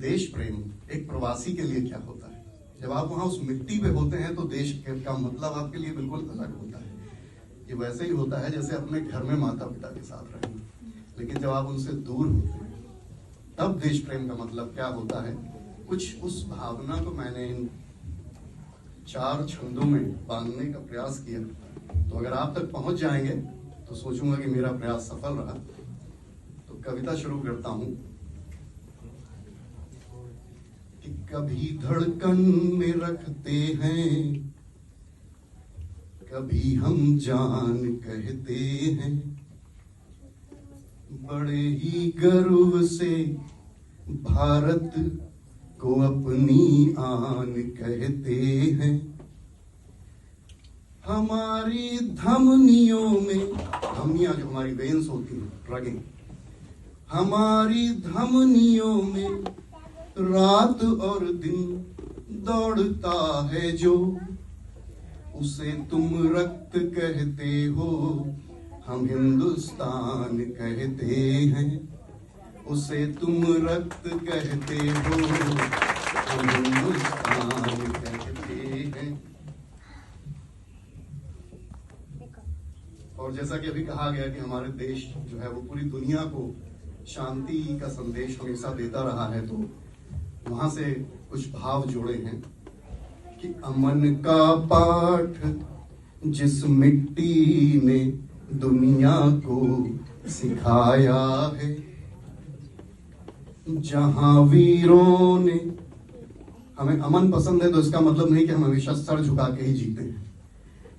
देश प्रेम एक प्रवासी के लिए क्या होता है। जब आप वहां उस मिट्टी पे होते हैं तो देश का मतलब आपके लिए बिल्कुल अलग होता है। ये वैसे ही होता है जैसे अपने घर में माता पिता के साथ रहना, लेकिन जब आप उनसे दूर होते हैं तब देश प्रेम का मतलब क्या होता है। कुछ उस भावना को मैंने इन 4 छंदों में बांधने का प्रयास किया, तो अगर आप तक पहुंच जाएंगे तो सोचूंगा कि मेरा प्रयास सफल रहा। तो कविता शुरू करता हूं कि कभी धड़कन में रखते हैं, कभी हम जान कहते हैं, बड़े ही गर्व से भारत को अपनी आन कहते हैं। हमारी धमनियों में, धमनियां जो हमारी वेन्स होती हैं, रगें, हमारी धमनियों में रात और दिन दौड़ता है जो, उसे तुम रक्त कहते हो, हम हिंदुस्तान कहते हैं। उसे तुम रक्त कहते हो, हम हिंदुस्तान कहते हैं। और जैसा कि अभी कहा गया कि हमारे देश जो है वो पूरी दुनिया को शांति का संदेश हमेशा देता रहा है, तो वहां से कुछ भाव जोड़े हैं कि अमन का पाठ जिस मिट्टी ने दुनिया को सिखाया है, जहां वीरों ने, हमें अमन पसंद है तो इसका मतलब नहीं कि हम हमेशा सर झुका के ही जीते हैं,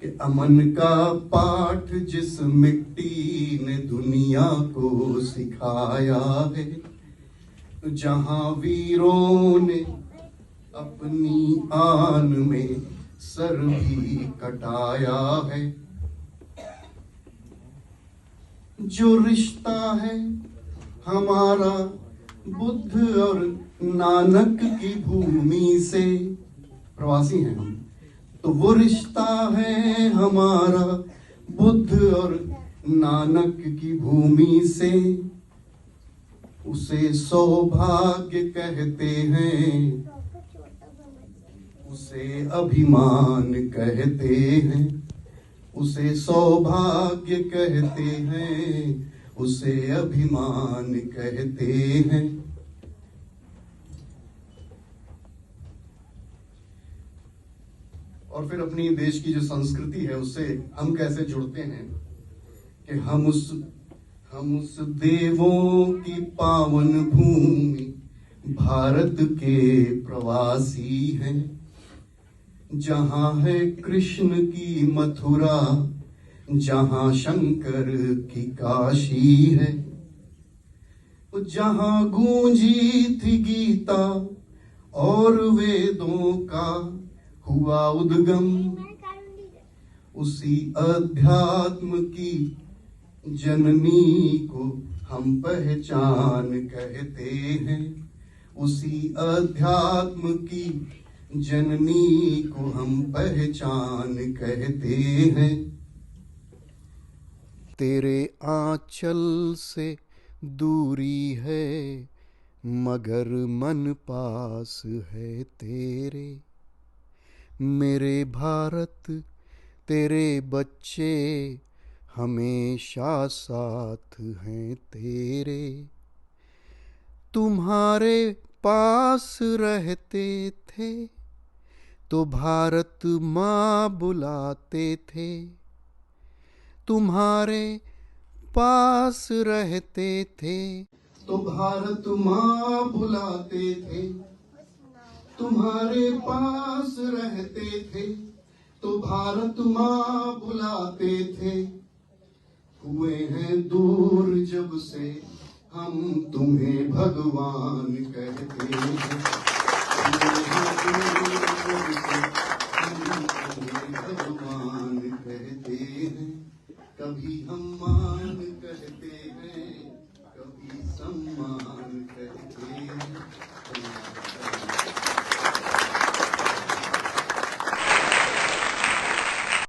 कि अमन का पाठ जिस मिट्टी ने दुनिया को सिखाया है, जहां वीरों ने अपनी आन में सर भी कटाया है। जो रिश्ता है हमारा बुद्ध और नानक की भूमि से, प्रवासी हैं हम, तो वो रिश्ता है हमारा बुद्ध और नानक की भूमि से, उसे सौभाग्य कहते हैं, उसे अभिमान कहते हैं, उसे सौभाग्य कहते हैं, उसे अभिमान कहते हैं। और फिर अपनी देश की जो संस्कृति है उससे हम कैसे जुड़ते हैं कि हम उस देवों की पावन भूमि भारत के प्रवासी हैं, जहां है कृष्ण की मथुरा, जहां शंकर की काशी है, जहां गूंजी थी गीता और वेदों का हुआ उद्गम, उसी अध्यात्म की जननी को हम पहचान कहते हैं, उसी अध्यात्म की जननी को हम पहचान कहते हैं। तेरे आंचल से दूरी है मगर मन पास है तेरे, मेरे भारत तेरे बच्चे हमेशा साथ हैं तेरे। तुम्हारे पास रहते थे तो भारत माँ बुलाते थे, तुम्हारे पास रहते थे तो भारत माँ बुलाते थे, तुम्हारे पास रहते थे तो भारत माँ बुलाते थे। हुए हैं दूर जब से हम तुम्हें भगवान कहते हैं, हुए हैं दूर जब से हम तुम्हें भगवान कहते हैं। कभी हम मान कहते हैं, कभी सम्मान कहते हैं।